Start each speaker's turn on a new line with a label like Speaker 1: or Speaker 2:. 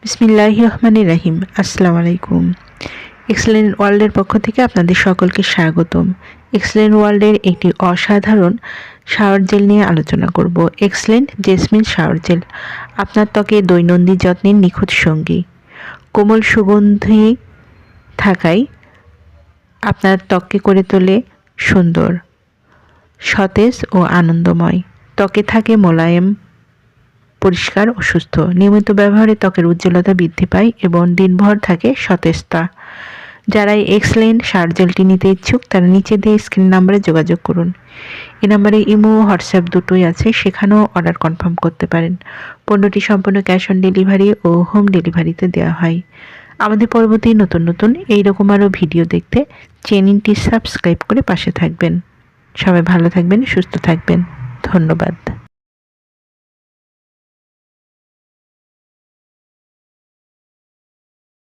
Speaker 1: বিসমিল্লাহির রহমানির রহিম। আসসালামু আলাইকুম। এক্সেলেন্ট ওয়ার্ল্ডের পক্ষ থেকে আপনাদের সকলকে স্বাগতম। এক্সেলেন্ট ওয়ার্ল্ডের একটি অসাধারণ শাওয়ার জেল নিয়ে আলোচনা করব। এক্সেলেন্ট জেসমিন শাওয়ার জেল আপনার ত্বকে দৈনন্দিন যত্নের নিখুঁত সঙ্গী। কোমল সুগন্ধি থাকায় আপনার ত্বককে করে তোলে সুন্দর, সতেজ ও আনন্দময়। ত্বকে থাকে মোলায়েম, পরিষ্কার ও সুস্থ। নিয়মিত ব্যবহারে ত্বকের উজ্জ্বলতা বৃদ্ধি পায় এবং দিনভর থাকে সতেজতা। যারা এই এক্সেলেন্ট শাওয়ার জেলটি নিতে ইচ্ছুক তারা নিচে দিয়ে স্ক্রিন নাম্বারে যোগাযোগ করুন। এই নাম্বারে ইমো ও হোয়াটসঅ্যাপ দুটোই আছে, সেখানেও অর্ডার কনফার্ম করতে পারেন। পণ্যটি সম্পূর্ণ ক্যাশ অন ডেলিভারি ও হোম ডেলিভারিতে দেওয়া হয়। আমাদের পরবর্তী নতুন এইরকম আরও ভিডিও দেখতে চ্যানেলটি সাবস্ক্রাইব করে পাশে থাকবেন। সবাই ভালো থাকবেন, সুস্থ থাকবেন। ধন্যবাদ।